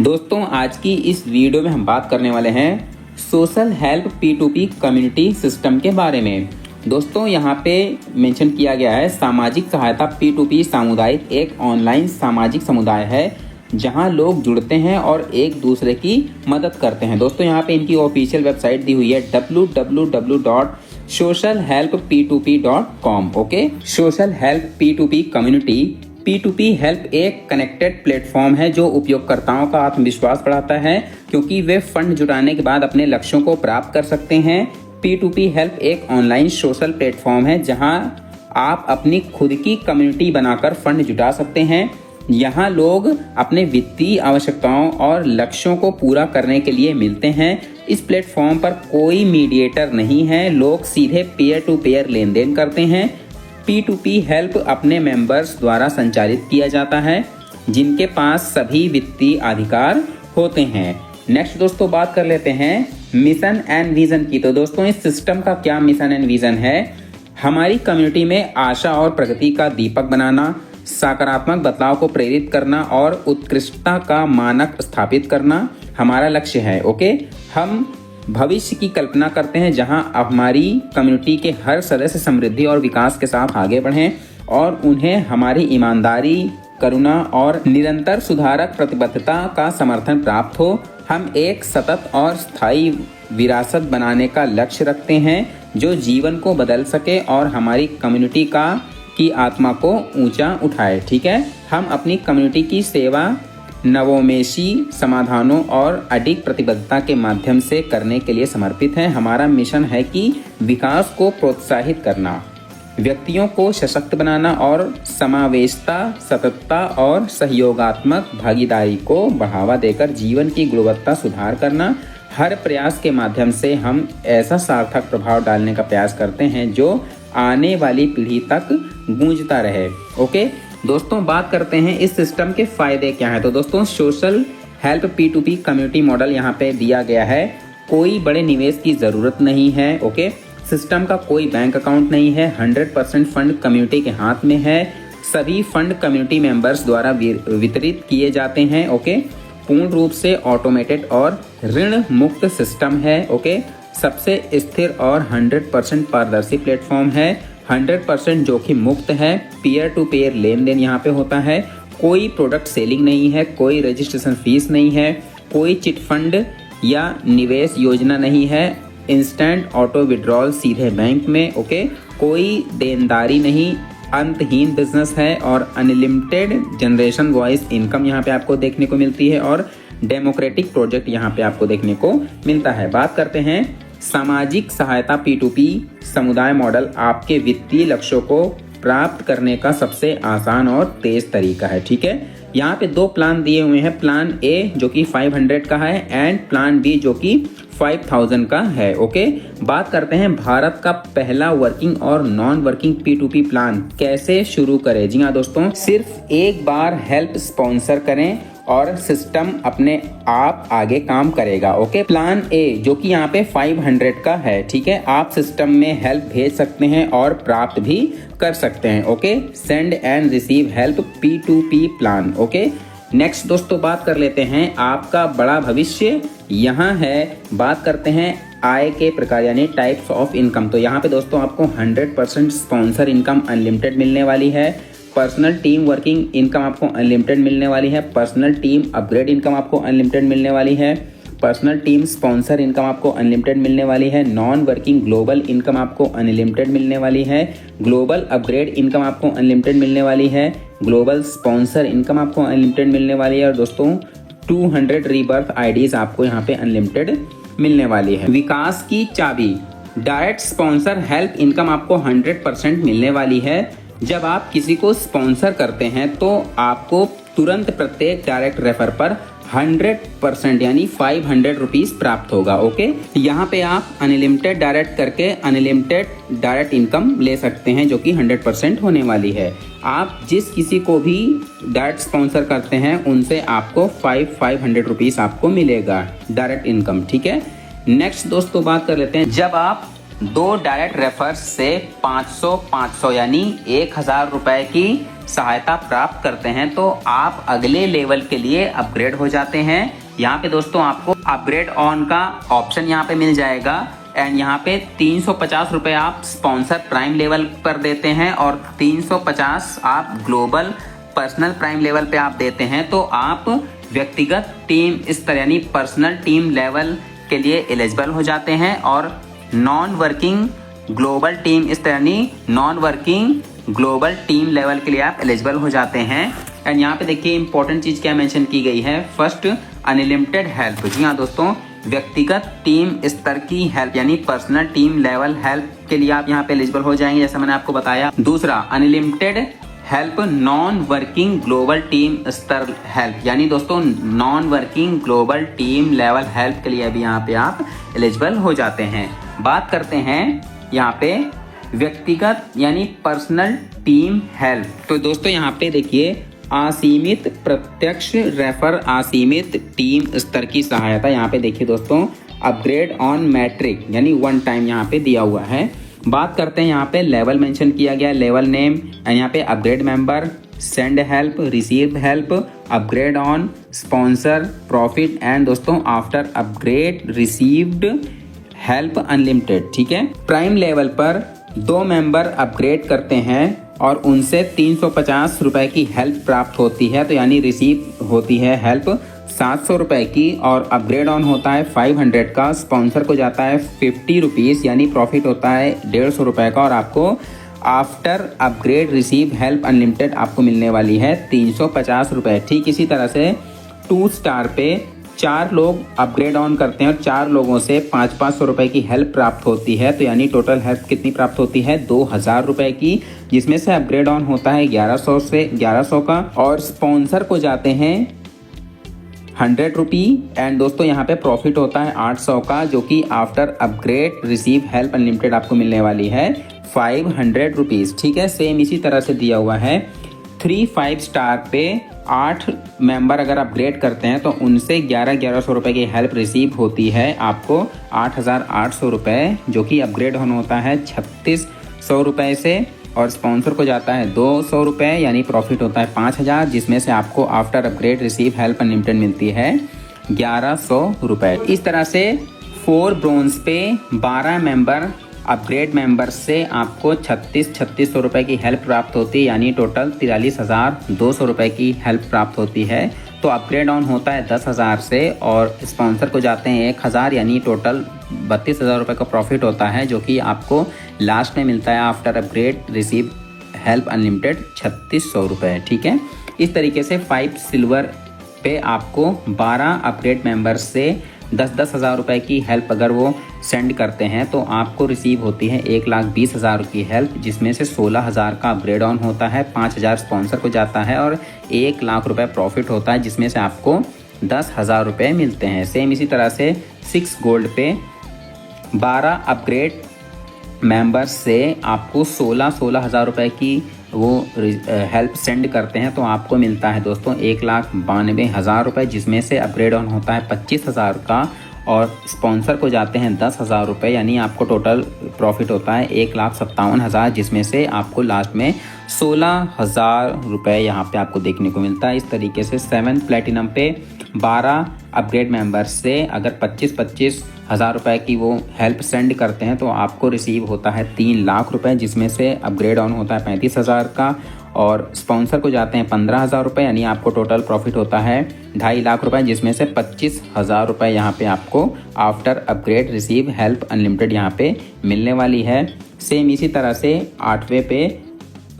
दोस्तों आज की इस वीडियो में हम बात करने वाले हैं social help P2P community system के बारे में। दोस्तों यहाँ पे मेंशन किया गया है सामाजिक सहायता P2P सामुदायिक एक ऑनलाइन सामाजिक समुदाय है जहाँ लोग जुड़ते हैं और एक दूसरे की मदद करते हैं। दोस्तों यहाँ पे इनकी ऑफिशियल वेबसाइट दी हुई है www.socialhelpp2p.com। Okay, social help P2P community P2P help एक कनेक्टेड प्लेटफॉर्म है जो उपयोगकर्ताओं का आत्मविश्वास बढ़ाता है क्योंकि वे फंड जुटाने के बाद अपने लक्ष्यों को प्राप्त कर सकते हैं। P2P हेल्प एक ऑनलाइन सोशल प्लेटफॉर्म है जहां आप अपनी खुद की कम्युनिटी बनाकर फंड जुटा सकते हैं। यहां लोग अपने वित्तीय आवश्यकताओं और लक्ष्यों को पूरा करने के लिए मिलते हैं। इस प्लेटफॉर्म पर कोई मीडिएटर नहीं है, लोग सीधे पेयर टू पेयर लेन देन करते हैं। P2P हेल्प अपने मेंबर्स द्वारा संचालित किया जाता है जिनके पास सभी वित्तीय अधिकार होते हैं। नेक्स्ट दोस्तों बात कर लेते हैं मिशन एंड विजन की। तो दोस्तों इस सिस्टम का क्या मिशन एंड विजन है? हमारी कम्युनिटी में आशा और प्रगति का दीपक बनाना, सकारात्मक बदलाव को प्रेरित करना और उत्कृष्टता का मानक स्थापित करना हमारा लक्ष्य है। ओके, हम भविष्य की कल्पना करते हैं जहां हमारी कम्युनिटी के हर सदस्य समृद्धि और विकास के साथ आगे बढ़ें और उन्हें हमारी ईमानदारी, करुणा और निरंतर सुधारक प्रतिबद्धता का समर्थन प्राप्त हो। हम एक सतत और स्थायी विरासत बनाने का लक्ष्य रखते हैं जो जीवन को बदल सके और हमारी कम्युनिटी की आत्मा को ऊंचा उठाए। ठीक है, हम अपनी कम्युनिटी की सेवा नवोन्मेषी समाधानों और अडिग प्रतिबद्धता के माध्यम से करने के लिए समर्पित है। हमारा मिशन है कि विकास को प्रोत्साहित करना, व्यक्तियों को सशक्त बनाना और समावेशिता, सततता और सहयोगात्मक भागीदारी को बढ़ावा देकर जीवन की गुणवत्ता सुधार करना। हर प्रयास के माध्यम से हम ऐसा सार्थक प्रभाव डालने का प्रयास करते हैं जो आने वाली पीढ़ी तक गूंजता रहे। ओके दोस्तों, बात करते हैं इस सिस्टम के फायदे क्या हैं। तो दोस्तों social help P2P community model यहाँ पे दिया गया है। कोई बड़े निवेश की ज़रूरत नहीं है। ओके, सिस्टम का कोई बैंक अकाउंट नहीं है। 100% फंड कम्युनिटी के हाथ में है। सभी फंड कम्युनिटी मेंबर्स द्वारा वितरित किए जाते हैं। ओके, पूर्ण रूप से ऑटोमेटेड और ऋण मुक्त सिस्टम है। ओके, सबसे स्थिर और 100% पारदर्शी प्लेटफॉर्म है। 100% जोखिम मुक्त है। पीयर टू पेयर लेन देन यहाँ पे होता है। कोई प्रोडक्ट सेलिंग नहीं है, कोई रजिस्ट्रेशन फीस नहीं है, कोई चिट फंड या निवेश योजना नहीं है। इंस्टेंट ऑटो विड्रॉल सीधे बैंक में। ओके, कोई देनदारी नहीं, अंतहीन बिजनेस है और अनलिमिटेड जनरेशन वॉइस इनकम यहाँ पे आपको देखने को मिलती है और डेमोक्रेटिक प्रोजेक्ट यहाँ पे आपको देखने को मिलता है। बात करते हैं सामाजिक सहायता P2P समुदाय मॉडल आपके वित्तीय लक्ष्यों को प्राप्त करने का सबसे आसान और तेज तरीका है। ठीक है, यहाँ पे दो प्लान दिए हुए हैं, प्लान A जो कि 500 का है एंड प्लान B जो कि 5000 का है। ओके, बात करते हैं भारत का पहला वर्किंग और नॉन वर्किंग P2P प्लान कैसे शुरू करें। जी हाँ दोस्तों, सिर्फ एक बार हेल्प स्पॉन्सर करें और सिस्टम अपने आप आगे काम करेगा। ओके, प्लान A जो कि यहाँ पे 500 का है। ठीक है, आप सिस्टम में हेल्प भेज सकते हैं और प्राप्त भी कर सकते हैं। Okay, send and receive help P2P plan. Okay, next दोस्तों बात कर लेते हैं आपका बड़ा भविष्य यहाँ है। बात करते हैं आय के प्रकार यानी टाइप्स ऑफ इनकम। तो यहाँ पे दोस्तों आपको 100% स्पॉन्सर इनकम अनलिमिटेड मिलने वाली है। पर्सनल टीम वर्किंग इनकम आपको अनलिमिटेड मिलने वाली है। पर्सनल टीम अपग्रेड इनकम आपको अनलिमिटेड मिलने वाली है। पर्सनल टीम स्पॉन्सर इनकम आपको अनलिमिटेड मिलने वाली है। नॉन वर्किंग ग्लोबल इनकम आपको अनलिमिटेड मिलने वाली है। ग्लोबल अपग्रेड इनकम आपको अनलिमिटेड मिलने वाली है। ग्लोबल स्पॉन्सर इनकम आपको अनलिमिटेड मिलने वाली है। और दोस्तों 200 रीबर्थ आईडीज आपको यहाँ पे अनलिमिटेड मिलने वाली है। विकास की चाबी डायरेक्ट स्पॉन्सर हेल्प इनकम आपको 100% मिलने वाली है। जब आप किसी को स्पॉन्सर करते हैं तो आपको तुरंत प्रत्येक डायरेक्ट रेफर पर 100% यानी 500 रुपीज प्राप्त होगा। ओके, यहाँ पे आप अनलिमिटेड डायरेक्ट करके अनलिमिटेड डायरेक्ट इनकम ले सकते हैं जो कि 100% होने वाली है। आप जिस किसी को भी डायरेक्ट स्पॉन्सर करते हैं उनसे आपको 500 रुपीज आपको मिलेगा डायरेक्ट इनकम। ठीक है, नेक्स्ट दोस्तों बात कर लेते हैं जब आप 2 डायरेक्ट रेफर्स से 500 यानी 1000 रुपए की सहायता प्राप्त करते हैं तो आप अगले लेवल के लिए अपग्रेड हो जाते हैं। यहाँ पे दोस्तों आपको अपग्रेड ऑन का ऑप्शन यहाँ पे मिल जाएगा एंड यहाँ पे 350 रुपए आप स्पॉन्सर प्राइम लेवल पर देते हैं और 350 आप ग्लोबल पर्सनल प्राइम लेवल पे आप देते हैं तो आप व्यक्तिगत टीम स्तर यानी पर्सनल टीम लेवल के लिए एलिजिबल हो जाते हैं और नॉन वर्किंग ग्लोबल टीम स्तर यानी non working global team level के लिए आप एलिजिबल हो जाते हैं। एंड यहाँ पे देखिए इंपॉर्टेंट चीज क्या मेंशन की गई है। First, unlimited help. जी हाँ दोस्तों, व्यक्तिगत टीम स्तर की हेल्प यानी पर्सनल टीम लेवल हेल्प के लिए आप यहाँ पे एलिजिबल हो जाएंगे, जैसा मैंने आपको बताया। दूसरा, unlimited help non working global team स्तर हेल्प यानी दोस्तों non working global team level help के लिए भी यहाँ पे आप एलिजिबल हो जाते हैं। बात करते हैं यहाँ पे व्यक्तिगत यानी पर्सनल टीम हेल्प। तो दोस्तों यहाँ पे देखिए असीमित प्रत्यक्ष रेफर असीमित टीम स्तर की सहायता। यहाँ पे देखिए दोस्तों अपग्रेड ऑन मैट्रिक यानी वन टाइम यहाँ पे दिया हुआ है। बात करते हैं यहाँ पे लेवल मेंशन किया गया, लेवल नेम, यहाँ पे upgrade member, send help, receive help, upgrade on, sponsor, profit and दोस्तों after upgrade received help unlimited. ठीक है, प्राइम लेवल पर 2 मेंबर अपग्रेड करते हैं और उनसे 350 रुपए की हेल्प प्राप्त होती है, तो यानी रिसीव होती है हेल्प 700 रुपए की और अपग्रेड ऑन होता है 500 का, स्पॉन्सर को जाता है 50 रुपीज़ यानी प्रॉफिट होता है 150 रुपए का और आपको after upgrade receive help unlimited आपको मिलने वाली है 350 रुपए। ठीक इसी तरह से 2 स्टार पे 4 लोग अपग्रेड ऑन करते हैं और 4 लोगों से 500 रुपए की हेल्प प्राप्त होती है, तो यानी टोटल हेल्प कितनी प्राप्त होती है 2000 रुपए की, जिसमें से अपग्रेड ऑन होता है 1100 का और स्पॉन्सर को जाते हैं 100 रुपी एंड दोस्तों यहाँ पे प्रॉफिट होता है 800 का, जो कि after upgrade receive help unlimited आपको मिलने वाली है 500 रुपीज़। ठीक है, सेम इसी तरह से दिया हुआ है 3-5 स्टार पे 8 मेंबर अगर अपग्रेड करते हैं तो उनसे 1100 रुपए की हेल्प रिसीव होती है आपको 8800 रुपए, जो कि अपग्रेड ऑन होता है 3600 रुपए से और स्पॉन्सर को जाता है 200 रुपए यानी प्रॉफिट होता है 5000, जिसमें से आपको after upgrade receive help unlimited मिलती है 1100 रुपए। इस तरह से 4 ब्रोंज पे 12 मेंबर अपग्रेड मेंबर से आपको 3600 रुपए की हेल्प प्राप्त होती है, यानी टोटल 43200 रुपए की हेल्प प्राप्त होती है। तो अपग्रेड ऑन होता है 10,000 से और स्पॉन्सर को जाते हैं 1000 यानी टोटल 32,000 रुपए का प्रॉफिट होता है, जो कि आपको लास्ट में मिलता है after upgrade receive help unlimited 3600 रुपए। ठीक है, इस तरीके से 5 सिल्वर पे आपको 12 अपग्रेड मेंबर्स से 10,000 रुपए की हेल्प अगर वो सेंड करते हैं तो आपको रिसीव होती है 1,20,000 की हेल्प, जिसमें से 16,000 का अपग्रेड ऑन होता है, 5,000 स्पॉन्सर को जाता है और 1,00,000 रुपए प्रॉफिट होता है, जिसमें से आपको 10,000 रुपए मिलते हैं। सेम इसी तरह से 6 गोल्ड पे 12 अपग्रेड मेंबर्स से आपको 16,000 रुपए की वो हेल्प सेंड करते हैं तो आपको मिलता है दोस्तों 1,92,000 रुपये, जिसमें से अपग्रेड ऑन होता है 25,000 का और स्पॉन्सर को जाते हैं 10,000 रुपये, यानी आपको टोटल प्रॉफिट होता है 1,57,000, जिसमें से आपको लास्ट में 16,000 रुपये यहाँ पे आपको देखने को मिलता है। इस तरीके से 7 प्लेटिनम पे 12 अपग्रेड मेंबर्स से अगर 25,000 रुपये की वो हेल्प सेंड करते हैं तो आपको रिसीव होता है 3,00,000 रुपये, जिसमें से अपग्रेड ऑन होता है 35,000 का और स्पॉन्सर को जाते हैं 15,000 रुपये, यानी आपको टोटल प्रॉफिट होता है 2.5 रुपये, जिसमें से 25,000 रुपये यहाँ पे आपको after upgrade receive help unlimited यहाँ पे मिलने वाली है। सेम इसी तरह से 8वें पे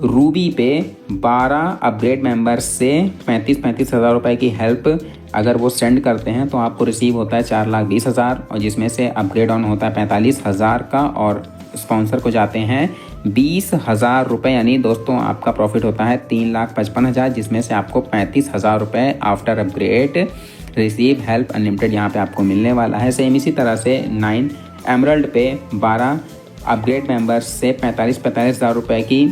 रूबी पे 12 अपग्रेड मेंबर्स से 35,000 रुपये की हेल्प अगर वो सेंड करते हैं तो आपको रिसीव होता है 4,20,000 और जिसमें से अपग्रेड ऑन होता है 45,000 का और स्पॉन्सर को जाते हैं 20,000 रुपये, यानी दोस्तों आपका प्रॉफिट होता है 3,55,000, जिसमें से आपको 35,000 रुपये after upgrade receive help unlimited यहाँ पे आपको मिलने वाला है। सेम इसी तरह से 9 एमरल्ड पे 12 अपग्रेड मेंबर्स से 45,000 रुपये की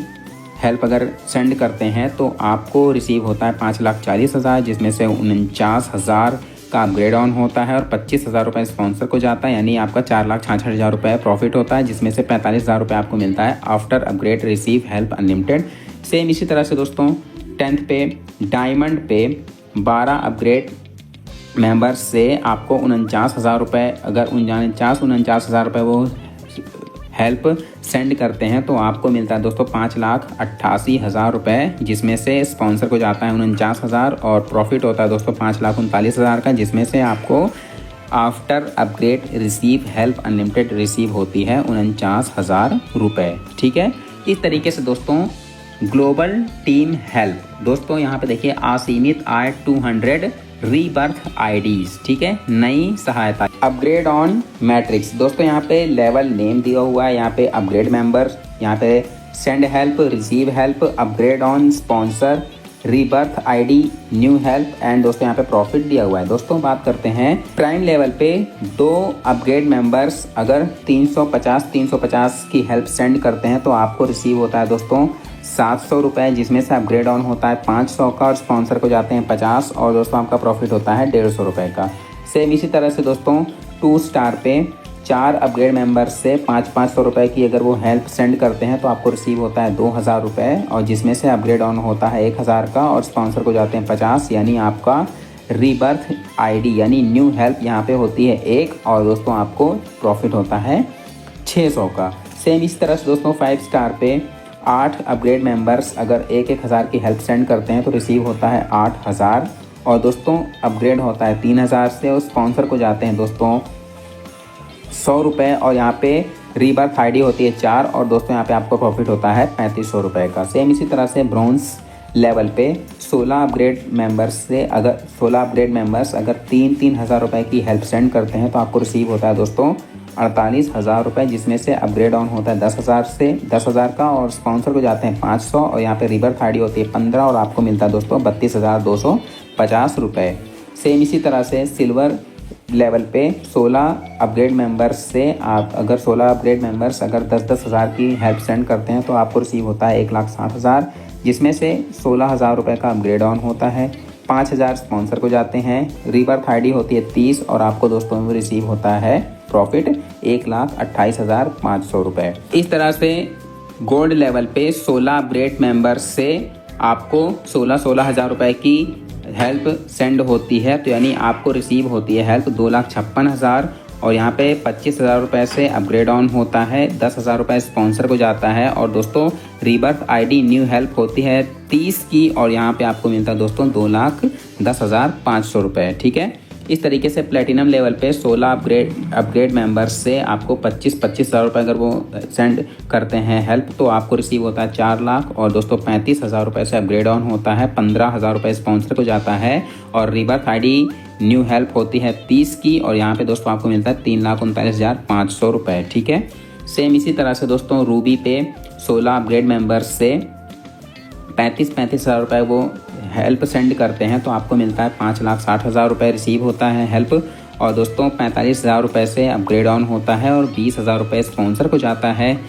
हेल्प अगर सेंड करते हैं तो आपको रिसीव होता है 5,40,000, जिसमें से 49,000 का अपग्रेड ऑन होता है और 25,000 रुपये स्पॉन्सर को जाता है, यानी आपका 4,66,000 रुपये प्रॉफिट होता है, जिसमें से 45,000 रुपये आपको मिलता है after upgrade receive help unlimited. Same इसी तरह से दोस्तों 10th पे डायमंड पे 12 अपग्रेड मेंबर्स से आपको 49,000 रुपये, अगर 49,000 रुपये वो हेल्प सेंड करते हैं तो आपको मिलता है दोस्तों 5,88,000 रुपये, जिसमें से स्पॉन्सर को जाता है 49,000 और प्रॉफिट होता है दोस्तों 5,39,000 का, जिसमें से आपको after upgrade receive help unlimited receive होती है 49,000 रुपये। ठीक है, इस तरीके से दोस्तों ग्लोबल टीम हेल्प, दोस्तों यहाँ पे देखिए असीमित आय 200 रीबर्थ आईडीज, ठीक है, नई सहायता, अपग्रेड ऑन मैट्रिक्स, दोस्तों यहाँ पे लेवल नेम दिया हुआ है, यहाँ पे अपग्रेड मेंबर, यहाँ पे send help, receive help, upgrade on, sponsor, rebirth ID, new help and दोस्तों यहाँ पे प्रॉफिट दिया हुआ है। दोस्तों बात करते हैं प्राइम लेवल पे 2 अपग्रेड मेंबर्स अगर 350 की हेल्प सेंड करते हैं तो आपको रिसीव होता है दोस्तों 700 रुपये, जिसमें से अपग्रेड ऑन होता है 500 का और स्पॉन्सर को जाते हैं 50 और दोस्तों आपका प्रॉफिट होता है 150 रुपये का। सेम इसी तरह से दोस्तों 2 स्टार पे 4 अपग्रेड मेंबर्स से 500 रुपये की अगर वो हेल्प सेंड करते हैं तो आपको रिसीव होता है 2,000 रुपये और जिसमें से अपग्रेड ऑन होता है 1,000 का और स्पॉन्सर को जाते हैं 50, यानी आपका रीबर्थ आईडी यानी न्यू हेल्प यहाँ पे होती है 1 और दोस्तों आपको प्रॉफिट होता है 600 का। सेम इस तरह से दोस्तों 5 स्टार पे 8 अपग्रेड मेंबर्स अगर 1,000 की हेल्प सेंड करते हैं तो रिसीव होता है 8,000 और दोस्तों अपग्रेड होता है 3,000 से और स्पॉन्सर को जाते हैं दोस्तों 100 रुपये और यहाँ पे रीबर्थ आईडी होती है 4 और दोस्तों यहाँ पे आपको प्रॉफिट होता है 3500 रुपये का। सेम इसी तरह से ब्रॉन्ज लेवल पे 16 अपग्रेड मेंबर्स अगर 3,000 रुपये की हेल्प सेंड करते हैं तो आपको रिसीव होता है दोस्तों 48,000 रुपये, जिसमें से अपग्रेड ऑन होता है 10,000 का और स्पॉन्सर को जाते हैं 500 और यहाँ पे रीबर्थ आईडी होती है 15 और आपको मिलता है दोस्तों 32,250 रुपये। सेम इसी तरह से सिल्वर लेवल पे 16 अपग्रेड मेंबर्स से आप अगर 16 अपग्रेड मेंबर्स अगर 10,000 की हेल्प सेंड करते हैं तो आपको रिसीव होता है 1,60,000, जिसमें से 16,000 रुपये का अपग्रेड ऑन होता है, 5,000 स्पॉन्सर को जाते हैं, रीबर्थ आईडी होती है 30 और आपको दोस्तों में रिसीव होता है प्रॉफिट 1,28,500 रुपये। इस तरह से गोल्ड लेवल पे 16 अपग्रेड मेंबर्स से आपको 16,000 रुपये की हेल्प सेंड होती है, तो यानी आपको रिसीव होती है हेल्प 2,56,000 और यहाँ पे 25,000 रुपये से अपग्रेड ऑन होता है, 10,000 रुपये स्पॉन्सर को जाता है और दोस्तों रीबर्थ आईडी न्यू हेल्प होती है 30 की और यहाँ पे आपको मिलता है दोस्तों 2,10,500 रुपये। ठीक है, इस तरीके से प्लेटिनम लेवल पे 16 अपग्रेड मेंबर्स से आपको 25,000 रुपये अगर वो सेंड करते हैं हेल्प तो आपको रिसीव होता है 4 लाख और दोस्तों 35,000 रुपये से अपग्रेड ऑन होता है, 15,000 रुपये स्पॉन्सर को जाता है और रीबर्थ आईडी न्यू हेल्प होती है 30 की और यहाँ पे दोस्तों आपको मिलता है 3,39,500 रुपये। ठीक है, सेम इसी तरह से दोस्तों रूबी पे 16 अपग्रेड मेंबर्स से 35,000 रुपये वो हेल्प सेंड करते हैं तो आपको मिलता है 5,60,000 रुपये रिसीव होता है हेल्प और दोस्तों 45,000 रुपये से अपग्रेड ऑन होता है और 20,000 रुपये स्पॉन्सर को जाता है,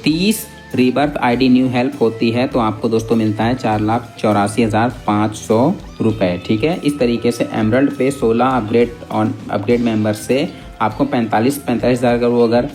30 रीबर्थ आईडी न्यू हेल्प होती है तो आपको दोस्तों मिलता है 4,84,500 रुपये। ठीक है, इस तरीके से एमरल्ड पे 16 अपग्रेड मेंबर से आपको 45,000 अगर वो अगर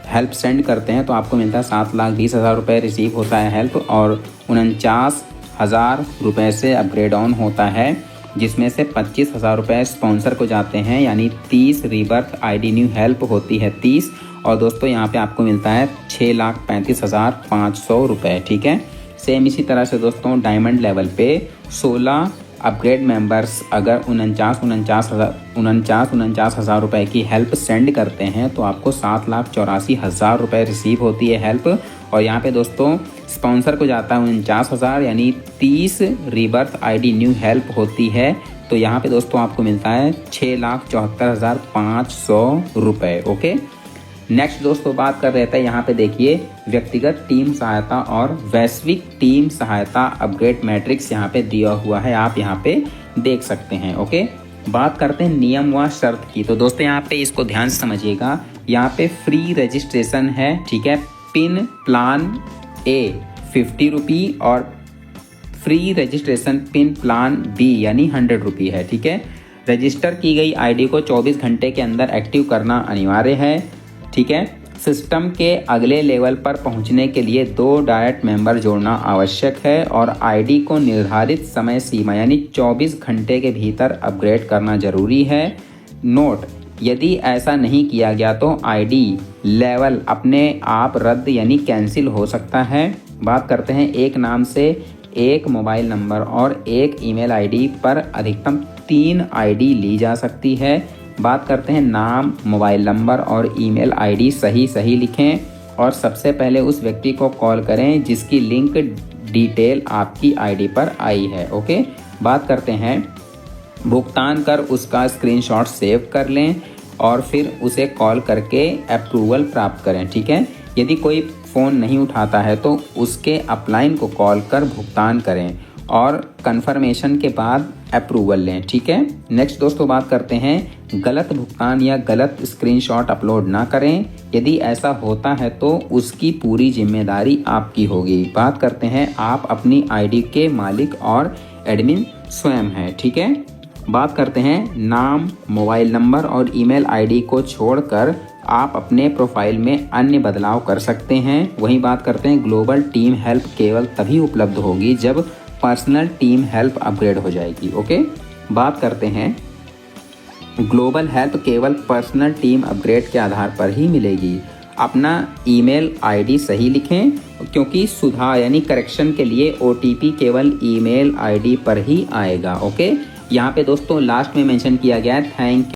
हेल्प सेंड करते हैं तो आपको मिलता है 7,20,000 रुपये रिसीव होता है हेल्प और 49,000 रुपये से अपग्रेड ऑन होता है, जिसमें से 25,000 रुपये स्पॉन्सर को जाते हैं, यानी 30 रीबर्थ आईडी न्यू हेल्प होती है 30 और दोस्तों यहाँ पे आपको मिलता है 6,35,500 रुपये। ठीक है, सेम इसी तरह से दोस्तों डायमंड लेवल पे 16 अपग्रेड मेंबर्स अगर 49,000 रुपये की हेल्प सेंड करते हैं तो आपको 7,84,000 रुपये रिसीव होती है हेल्प और यहाँ पे दोस्तों स्पॉन्सर को जाता है 49,000 यानी 30 रीबर्थ आईडी न्यू हेल्प होती है तो यहाँ पे दोस्तों आपको मिलता है 6,74,500 रुपये। ओके, नेक्स्ट दोस्तों बात कर रहे थे यहाँ पे देखिए व्यक्तिगत टीम सहायता और वैश्विक टीम सहायता अपग्रेड मैट्रिक्स यहाँ पे दिया हुआ है, आप यहाँ पे देख सकते हैं। ओके, बात करते हैं नियम व शर्त की, तो दोस्तों यहाँ पे इसको ध्यान से समझिएगा, यहाँ पे फ्री रजिस्ट्रेशन है। ठीक है, पिन प्लान ए 50 रुपये और free registration pin plan B यानी 100 रुपये है। ठीक है, रजिस्टर की गई आईडी को 24 घंटे के अंदर एक्टिव करना अनिवार्य है। ठीक है, सिस्टम के अगले लेवल पर पहुंचने के लिए 2 डायरेक्ट मेंबर जोड़ना आवश्यक है और आईडी को निर्धारित समय सीमा यानी 24 घंटे के भीतर अपग्रेड करना जरूरी है। नोट, यदि ऐसा नहीं किया गया तो आईडी लेवल अपने आप रद्द यानी कैंसिल हो सकता है। बात करते हैं एक नाम से एक मोबाइल नंबर और एक ईमेल आईडी पर अधिकतम 3 आईडी ली जा सकती है। बात करते हैं नाम, मोबाइल नंबर और ईमेल आईडी सही लिखें और सबसे पहले उस व्यक्ति को कॉल करें जिसकी लिंक डिटेल आपकी आईडी पर आई है। ओके, बात करते हैं भुगतान कर उसका स्क्रीनशॉट सेव कर लें और फिर उसे कॉल करके अप्रूवल प्राप्त करें। ठीक है, यदि कोई फ़ोन नहीं उठाता है तो उसके अपलाइन को कॉल कर भुगतान करें और कंफर्मेशन के बाद अप्रूवल लें। ठीक है, नेक्स्ट दोस्तों बात करते हैं गलत भुगतान या गलत स्क्रीनशॉट अपलोड ना करें। यदि ऐसा होता है तो उसकी पूरी जिम्मेदारी आपकी होगी। बात करते हैं आप अपनी आईडी के मालिक और एडमिन स्वयं हैं। ठीक है, बात करते हैं नाम, मोबाइल नंबर और ईमेल आईडी को छोड़कर आप अपने प्रोफाइल में अन्य बदलाव कर सकते हैं। वहीं बात करते हैं ग्लोबल टीम हेल्प केवल तभी उपलब्ध होगी जब पर्सनल टीम हेल्प अपग्रेड हो जाएगी। ओके, बात करते हैं ग्लोबल हेल्प केवल पर्सनल टीम अपग्रेड के आधार पर ही मिलेगी। अपना ईमेल आईडी सही लिखें क्योंकि सुधार यानी करेक्शन के लिए ओटीपी केवल ईमेल आईडी पर ही आएगा। ओके, यहाँ पे दोस्तों लास्ट में मेंशन किया गया है थैंक